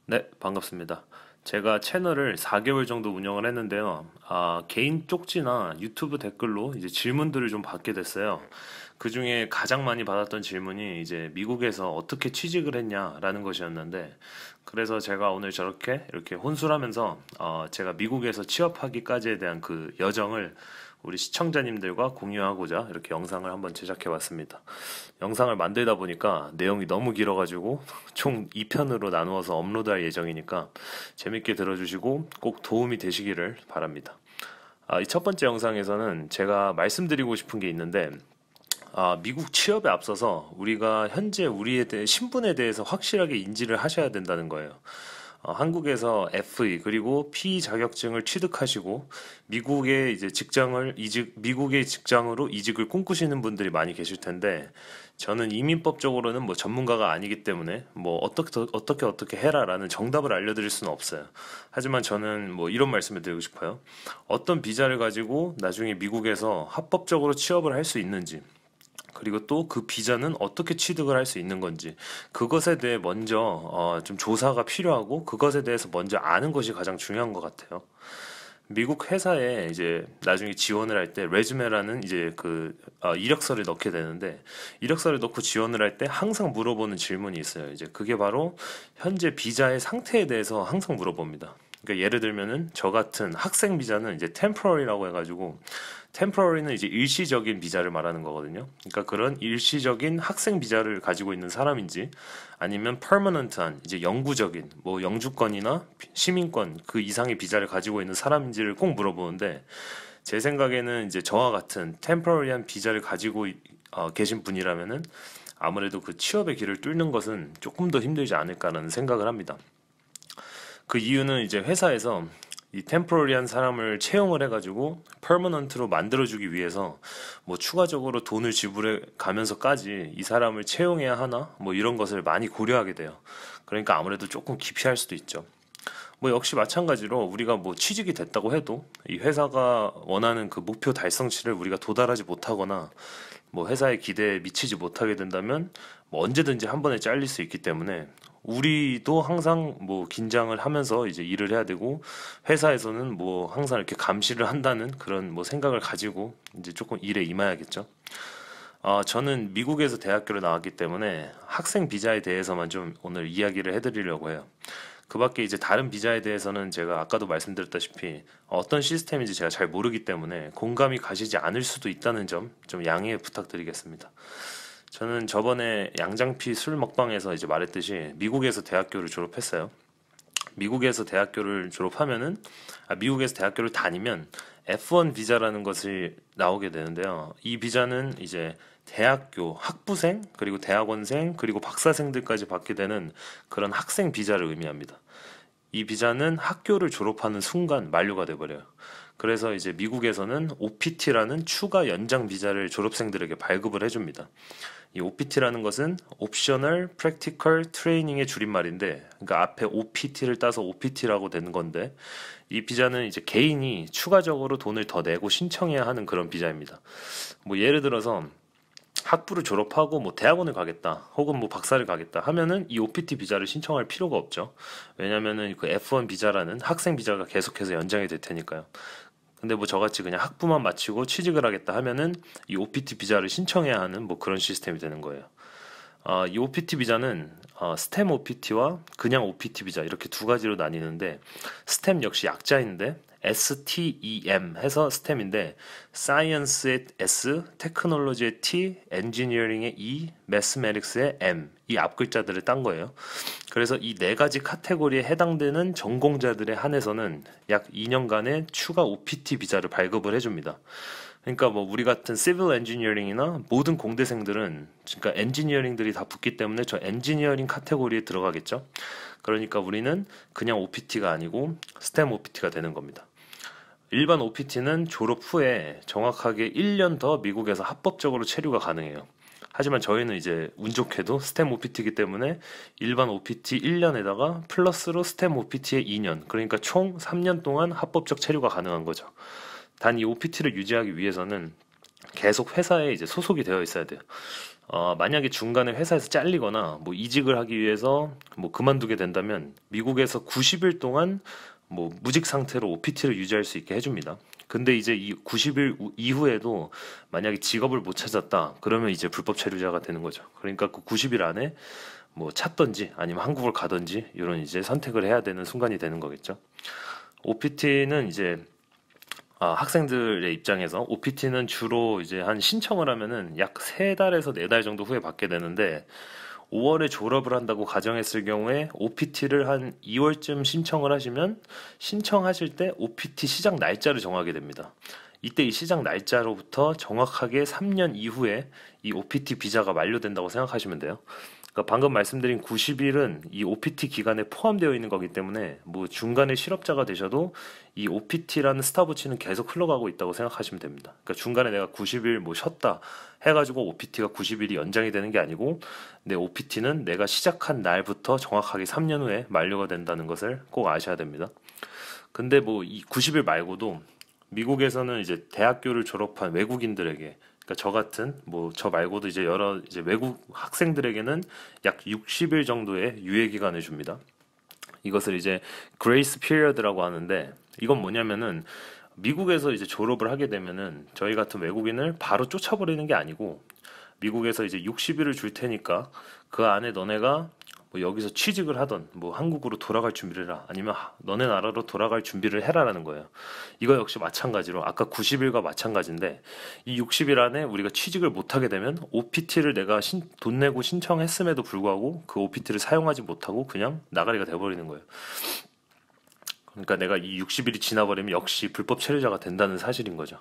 네, 반갑습니다. 제가 채널을 4개월 정도 운영을 했는데요. 개인 쪽지나 유튜브 댓글로 이제 질문들을 좀 받게 됐어요. 그 중에 가장 많이 받았던 질문이 이제 미국에서 어떻게 취직을 했냐라는 것이었는데, 그래서 제가 오늘 저렇게 이렇게 혼술하면서 제가 미국에서 취업하기까지에 대한 그 여정을 우리 시청자님들과 공유하고자 이렇게 영상을 한번 제작해 봤습니다. 영상을 만들다 보니까 내용이 너무 길어가지고 총 2편으로 나누어서 업로드할 예정이니까 재밌게 들어주시고 꼭 도움이 되시기를 바랍니다. 이 첫 번째 영상에서는 제가 말씀드리고 싶은 게 있는데, 미국 취업에 앞서서 우리가 현재 우리에 대해 신분에 대해서 확실하게 인지를 하셔야 된다는 거예요. 한국에서 FE 그리고 PE 자격증을 취득하시고 미국의 이제 미국의 직장으로 이직을 꿈꾸시는 분들이 많이 계실 텐데, 저는 이민법적으로는 뭐 전문가가 아니기 때문에 뭐 어떻게 해라라는 정답을 알려드릴 수는 없어요. 하지만 저는 뭐 이런 말씀을 드리고 싶어요. 어떤 비자를 가지고 나중에 미국에서 합법적으로 취업을 할 수 있는지, 그리고 또 그 비자는 어떻게 취득을 할 수 있는 건지, 그것에 대해 먼저 좀 조사가 필요하고 그것에 대해서 먼저 아는 것이 가장 중요한 것 같아요. 미국 회사에 이제 나중에 지원을 할 때 레주메라는 이제 이력서를 넣게 되는데, 이력서를 넣고 지원을 할 때 항상 물어보는 질문이 있어요. 이제 그게 바로 현재 비자의 상태에 대해서 항상 물어봅니다. 그러니까 예를 들면은 저 같은 학생 비자는 이제 temporary라고 해가지고, 템포러리는 이제 일시적인 비자를 말하는 거거든요. 그러니까 그런 일시적인 학생 비자를 가지고 있는 사람인지, 아니면 permanent한 이제 영구적인 뭐 영주권이나 시민권 그 이상의 비자를 가지고 있는 사람인지를 꼭 물어보는데, 제 생각에는 이제 저와 같은 템포러리한 비자를 가지고 계신 분이라면은 아무래도 그 취업의 길을 뚫는 것은 조금 더 힘들지 않을까라는 생각을 합니다. 그 이유는 이제 회사에서 이 템포러리한 사람을 채용을 해가지고 퍼머넌트로 만들어주기 위해서 뭐 추가적으로 돈을 지불해 가면서까지 이 사람을 채용해야 하나 뭐 이런 것을 많이 고려하게 돼요. 그러니까 아무래도 조금 기피할 수도 있죠. 뭐 역시 마찬가지로 우리가 뭐 취직이 됐다고 해도 이 회사가 원하는 그 목표 달성치를 우리가 도달하지 못하거나 뭐 회사의 기대에 미치지 못하게 된다면 뭐 언제든지 한 번에 잘릴 수 있기 때문에 우리도 항상 뭐 긴장을 하면서 이제 일을 해야 되고, 회사에서는 뭐 항상 이렇게 감시를 한다는 그런 뭐 생각을 가지고 이제 조금 일에 임해야겠죠. 저는 미국에서 대학교를 나왔기 때문에 학생 비자에 대해서만 좀 오늘 이야기를 해드리려고 해요. 그 밖에 이제 다른 비자에 대해서는 제가 아까도 말씀드렸다시피 어떤 시스템인지 제가 잘 모르기 때문에 공감이 가시지 않을 수도 있다는 점 좀 양해 부탁드리겠습니다. 저는 저번에 양장피 술 먹방에서 이제 말했듯이 미국에서 대학교를 졸업했어요. 미국에서 대학교를 졸업하면은 미국에서 대학교를 다니면 F1 비자라는 것이 나오게 되는데요. 이 비자는 이제 대학교 학부생 그리고 대학원생 그리고 박사생들까지 받게 되는 그런 학생 비자를 의미합니다. 이 비자는 학교를 졸업하는 순간 만료가 돼버려요. 그래서 이제 미국에서는 OPT라는 추가 연장 비자를 졸업생들에게 발급을 해줍니다. 이 OPT라는 것은 Optional Practical Training의 줄임말인데, 그러니까 앞에 OPT를 따서 OPT라고 되는 건데, 이 비자는 이제 개인이 추가적으로 돈을 더 내고 신청해야 하는 그런 비자입니다. 뭐 예를 들어서 학부를 졸업하고 뭐 대학원을 가겠다 혹은 뭐 박사를 가겠다 하면은 이 OPT 비자를 신청할 필요가 없죠. 왜냐면은 그 F1 비자라는 학생 비자가 계속해서 연장이 될 테니까요. 근데 뭐 저같이 그냥 학부만 마치고 취직을 하겠다 하면은 이 OPT 비자를 신청해야 하는 뭐 그런 시스템이 되는 거예요. 이 OPT 비자는 스템 OPT와 그냥 OPT 비자 이렇게 두 가지로 나뉘는데, 스템 역시 약자인데 STEM 해서 스템인데, 사이언스의 S, 테크놀로지의 T, 엔지니어링의 E, 매스메릭스의 M, 이 앞글자들을 딴 거예요. 그래서 이 네 가지 카테고리에 해당되는 전공자들에 한해서는 약 2년간의 추가 OPT 비자를 발급을 해줍니다. 그러니까 뭐 우리 같은 시빌 엔지니어링이나 모든 공대생들은, 그러니까 엔지니어링들이 다 붙기 때문에 저 엔지니어링 카테고리에 들어가겠죠. 그러니까 우리는 그냥 OPT가 아니고 스템 OPT가 되는 겁니다. 일반 OPT는 졸업 후에 정확하게 1년 더 미국에서 합법적으로 체류가 가능해요. 하지만 저희는 이제 운 좋게도 스템 OPT이기 때문에 일반 OPT 1년에다가 플러스로 스템 OPT의 2년, 그러니까 총 3년 동안 합법적 체류가 가능한 거죠. 단 이 OPT를 유지하기 위해서는 계속 회사에 이제 소속이 되어 있어야 돼요. 만약에 중간에 회사에서 잘리거나 뭐 이직을 하기 위해서 뭐 그만두게 된다면 미국에서 90일 동안 뭐 무직 상태로 OPT를 유지할 수 있게 해줍니다. 근데 이제 이 90일 이후에도 만약에 직업을 못 찾았다, 그러면 이제 불법 체류자가 되는 거죠. 그러니까 그 90일 안에 뭐 찾던지 아니면 한국을 가던지 이런 이제 선택을 해야 되는 순간이 되는 거겠죠. OPT는 이제 학생들의 입장에서 OPT는 주로 이제 한 신청을 하면은 약 3달에서 4달 정도 후에 받게 되는데, 5월에 졸업을 한다고 가정했을 경우에 OPT를 한 2월쯤 신청을 하시면 신청하실 때 OPT 시작 날짜를 정하게 됩니다. 이때 이 시작 날짜로부터 정확하게 3년 이후에 이 OPT 비자가 만료된다고 생각하시면 돼요. 그러니까 방금 말씀드린 90일은 이 OPT 기간에 포함되어 있는 거기 때문에 뭐 중간에 실업자가 되셔도 이 OPT라는 스탑워치는 계속 흘러가고 있다고 생각하시면 됩니다. 그러니까 중간에 내가 90일 뭐 쉬었다 해가지고 OPT가 90일이 연장이 되는 게 아니고, 내 OPT는 내가 시작한 날부터 정확하게 3년 후에 만료가 된다는 것을 꼭 아셔야 됩니다. 근데 뭐 이 90일 말고도 미국에서는 이제 대학교를 졸업한 외국인들에게, 그러니까 저 같은 뭐 저 말고도 이제 여러 이제 외국 학생들에게는 약 60일 정도의 유예 기간을 줍니다. 이것을 이제 그레이스 피리어드라고 하는데, 이건 뭐냐면은 미국에서 이제 졸업을 하게 되면은 저희 같은 외국인을 바로 쫓아버리는 게 아니고, 미국에서 이제 60일을 줄 테니까 그 안에 너네가 뭐 여기서 취직을 하던 뭐 한국으로 돌아갈 준비를 해라, 아니면 너네 나라로 돌아갈 준비를 해라라는 거예요. 이거 역시 마찬가지로 아까 90일과 마찬가지인데, 이 60일 안에 우리가 취직을 못하게 되면 OPT를 내가 돈 내고 신청했음에도 불구하고 그 OPT를 사용하지 못하고 그냥 나가리가 돼버리는 거예요. 그러니까 내가 이 60일이 지나버리면 역시 불법 체류자가 된다는 사실인 거죠.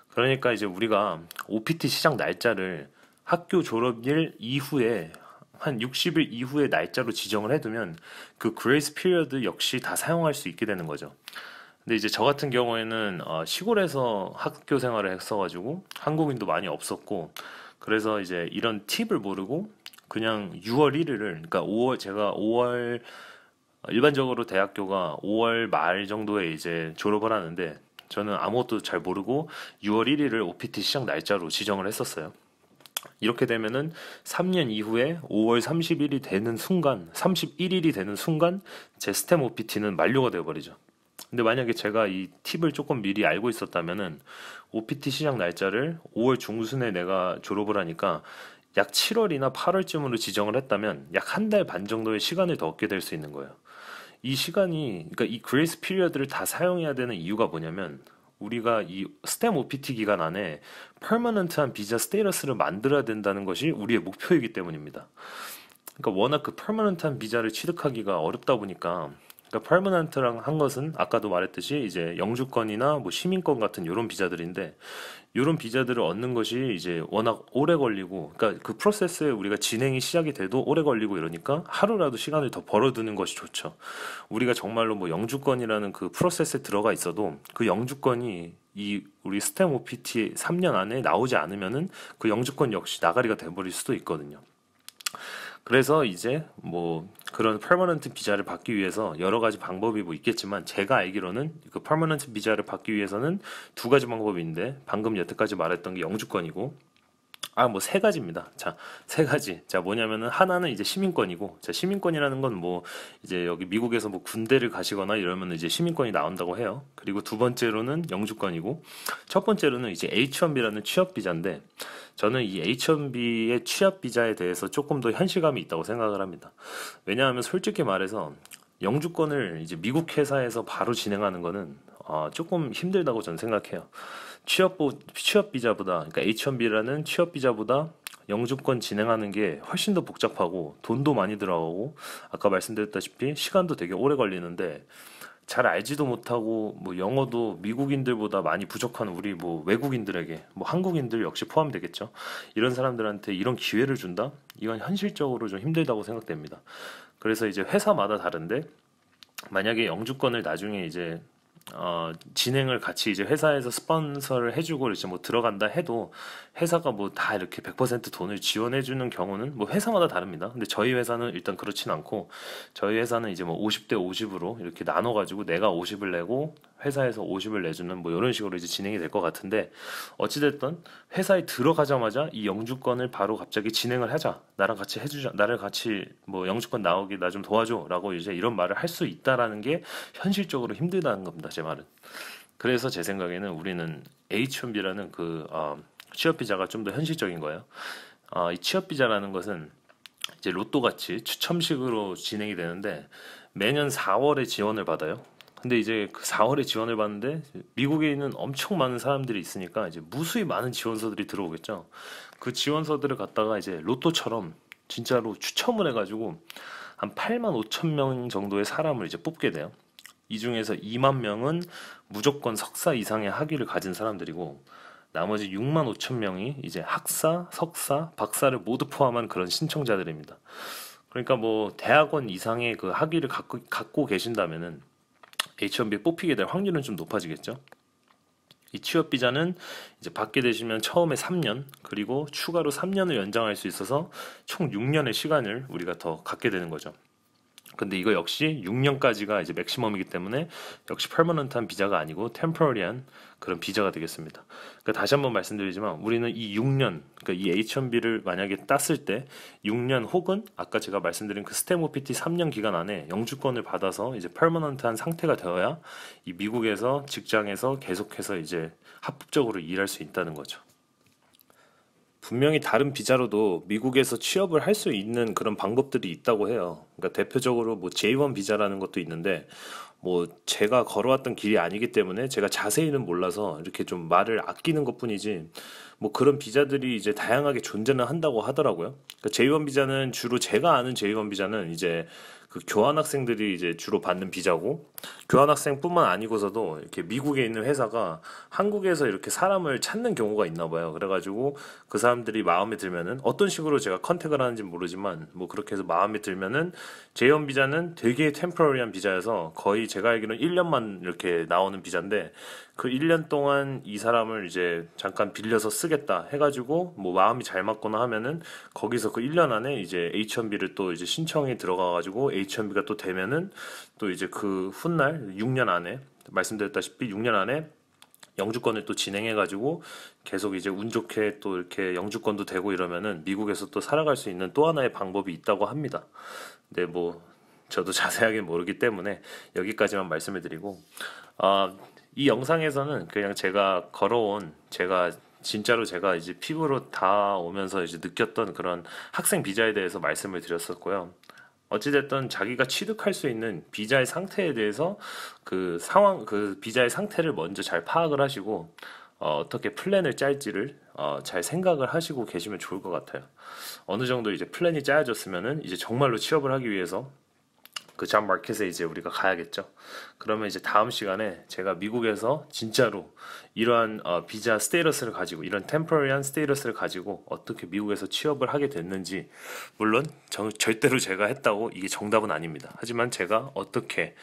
그러니까 이제 우리가 OPT 시작 날짜를 학교 졸업일 이후에 한 60일 이후의 날짜로 지정을 해두면 그 그레이스 피리어드 역시 다 사용할 수 있게 되는 거죠. 근데 이제 저 같은 경우에는 시골에서 학교 생활을 했어가지고 한국인도 많이 없었고, 그래서 이제 이런 팁을 모르고 그냥 6월 1일을, 그러니까 5월, 제가 5월, 일반적으로 대학교가 5월 말 정도에 이제 졸업을 하는데, 저는 아무것도 잘 모르고 6월 1일을 OPT 시작 날짜로 지정을 했었어요. 이렇게 되면은 3년 이후에 5월 30일이 되는 순간, 31일이 되는 순간 제 스템 OPT는 만료가 되어버리죠. 근데 만약에 제가 이 팁을 조금 미리 알고 있었다면은 OPT 시작 날짜를 5월 중순에 내가 졸업을 하니까 약 7월이나 8월쯤으로 지정을 했다면 약 한 달 반 정도의 시간을 더 얻게 될 수 있는 거예요. 이 시간이, 그러니까 이 그레이스 피리어드를 다 사용해야 되는 이유가 뭐냐면, 우리가 이 스템 OPT 기간 안에 퍼머넌트한 비자 스테이터스를 만들어야 된다는 것이 우리의 목표이기 때문입니다. 그러니까 워낙 그 퍼머넌트한 비자를 취득하기가 어렵다 보니까, 그러니까 퍼머넌트랑 한 것은 아까도 말했듯이 이제 영주권이나 뭐 시민권 같은 이런 비자들인데, 이런 비자들을 얻는 것이 이제 워낙 오래 걸리고, 그러니까 그 프로세스에 우리가 진행이 시작이 돼도 오래 걸리고 이러니까 하루라도 시간을 더 벌어두는 것이 좋죠. 우리가 정말로 뭐 영주권이라는 그 프로세스에 들어가 있어도 그 영주권이 이 우리 스템 OPT 3년 안에 나오지 않으면은 그 영주권 역시 나가리가 돼버릴 수도 있거든요. 그래서 이제 뭐 그런 퍼머넌트 비자를 받기 위해서 여러 가지 방법이 뭐 있겠지만, 제가 알기로는 그 퍼머넌트 비자를 받기 위해서는 두 가지 방법이 있는데, 방금 여태까지 말했던 게 영주권이고, 뭐 세 가지입니다. 자, 세 가지. 자, 뭐냐면은 하나는 이제 시민권이고, 자, 시민권이라는 건 뭐 이제 여기 미국에서 뭐 군대를 가시거나 이러면 이제 시민권이 나온다고 해요. 그리고 두 번째로는 영주권이고, 첫 번째로는 이제 H1B라는 취업 비자인데, 저는 이 H1B의 취업 비자에 대해서 조금 더 현실감이 있다고 생각을 합니다. 왜냐하면 솔직히 말해서 영주권을 이제 미국 회사에서 바로 진행하는 거는 조금 힘들다고 저는 생각해요. 취업 비자보다, 그러니까 H1B라는 취업 비자보다 영주권 진행하는 게 훨씬 더 복잡하고 돈도 많이 들어가고, 아까 말씀드렸다시피 시간도 되게 오래 걸리는데, 잘 알지도 못하고 뭐 영어도 미국인들보다 많이 부족한 우리 뭐 외국인들에게, 뭐 한국인들 역시 포함되겠죠. 이런 사람들한테 이런 기회를 준다? 이건 현실적으로 좀 힘들다고 생각됩니다. 그래서 이제 회사마다 다른데, 만약에 영주권을 나중에 이제 진행을 같이 이제 회사에서 스폰서를 해주고 이제 뭐 들어간다 해도 회사가 뭐 다 이렇게 100% 돈을 지원해주는 경우는 뭐 회사마다 다릅니다. 근데 저희 회사는 일단 그렇진 않고 저희 회사는 이제 뭐 50대 50으로 이렇게 나눠가지고 내가 50을 내고 회사에서 50을 내주는 뭐 이런 식으로 이제 진행이 될 것 같은데 어찌됐든 회사에 들어가자마자 이 영주권을 바로 갑자기 진행을 하자 나랑 같이 해주자 나를 같이 뭐 영주권 나오게 나 좀 도와줘라고 이제 이런 말을 할 수 있다라는 게 현실적으로 힘들다는 겁니다. 제 말은. 그래서 제 생각에는 우리는 H1B라는 취업 비자가 좀 더 현실적인 거예요. 이 취업 비자라는 것은 이제 로또 같이 추첨식으로 진행이 되는데 매년 4월에 지원을 받아요. 근데 이제 그 4월에 지원을 받는데 미국에 있는 엄청 많은 사람들이 있으니까 이제 무수히 많은 지원서들이 들어오겠죠. 그 지원서들을 갖다가 이제 로또처럼 진짜로 추첨을 해가지고 한 8만 5천 명 정도의 사람을 이제 뽑게 돼요. 이 중에서 2만 명은 무조건 석사 이상의 학위를 가진 사람들이고 나머지 6만 5천 명이 이제 학사, 석사, 박사를 모두 포함한 그런 신청자들입니다. 그러니까 뭐 대학원 이상의 그 학위를 갖고 계신다면은 H1B에 뽑히게 될 확률은 좀 높아지겠죠. 이 취업 비자는 이제 받게 되시면 처음에 3년 그리고 추가로 3년을 연장할 수 있어서 총 6년의 시간을 우리가 더 갖게 되는 거죠. 근데 이거 역시 6년까지가 이제 맥시멈이기 때문에 역시 퍼머넌트한 비자가 아니고 템포러리한 그런 비자가 되겠습니다. 그러니까 다시 한번 말씀드리지만 우리는 이 6년, 그러니까 이 H1B를 만약에 땄을 때 6년 혹은 아까 제가 말씀드린 그 스템 OPT 3년 기간 안에 영주권을 받아서 이제 퍼머넌트한 상태가 되어야 이 미국에서 직장에서 계속해서 이제 합법적으로 일할 수 있다는 거죠. 분명히 다른 비자로도 미국에서 취업을 할 수 있는 그런 방법들이 있다고 해요. 그러니까 대표적으로 뭐 J1 비자라는 것도 있는데 뭐 제가 걸어왔던 길이 아니기 때문에 제가 자세히는 몰라서 이렇게 좀 말을 아끼는 것뿐이지 뭐 그런 비자들이 이제 다양하게 존재는 한다고 하더라고요. 그러니까 J1 비자는 주로 제가 아는 J1 비자는 이제 그 교환학생들이 이제 주로 받는 비자고 교환학생뿐만 아니고서도 이렇게 미국에 있는 회사가 한국에서 이렇게 사람을 찾는 경우가 있나 봐요. 그래가지고 그 사람들이 마음에 들면은 어떤 식으로 제가 컨택을 하는지 모르지만 뭐 그렇게 해서 마음에 들면은 J1 비자는 되게 템포러리한 비자여서 거의 제가 알기로는 1년만 이렇게 나오는 비자인데 그 1년 동안 이 사람을 이제 잠깐 빌려서 쓰겠다 해가지고 뭐 마음이 잘 맞거나 하면은 거기서 그 1년 안에 이제 H1B를 또 이제 신청이 들어가가지고 H1B가 또 되면은 또 이제 그 훗날 6년 안에 말씀드렸다시피 6년 안에 영주권을 또 진행해가지고 계속 이제 운 좋게 또 이렇게 영주권도 되고 이러면은 미국에서 또 살아갈 수 있는 또 하나의 방법이 있다고 합니다. 근데 뭐 저도 자세하게 모르기 때문에 여기까지만 말씀을 드리고 이 영상에서는 그냥 제가 걸어온 제가 진짜로 제가 이제 피부로 다 오면서 이제 느꼈던 그런 학생 비자에 대해서 말씀을 드렸었고요. 어찌됐든 자기가 취득할 수 있는 비자의 상태에 대해서 그 상황, 그 비자의 상태를 먼저 잘 파악을 하시고 어떻게 플랜을 짤지를 잘 생각을 하시고 계시면 좋을 것 같아요. 어느 정도 이제 플랜이 짜여졌으면은 이제 정말로 취업을 하기 위해서 그 잡 마켓에 이제 우리가 가야겠죠. 그러면 이제 다음 시간에 제가 미국에서 진짜로 이러한 비자 스테이러스를 가지고 이런 템포러리한 스테이러스를 가지고 어떻게 미국에서 취업을 하게 됐는지 물론 절대로 제가 했다고 이게 정답은 아닙니다. 하지만 제가 어떻게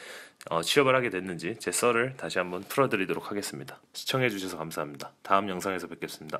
취업을 하게 됐는지 제 썰을 다시 한번 풀어드리도록 하겠습니다. 시청해 주셔서 감사합니다. 다음 영상에서 뵙겠습니다.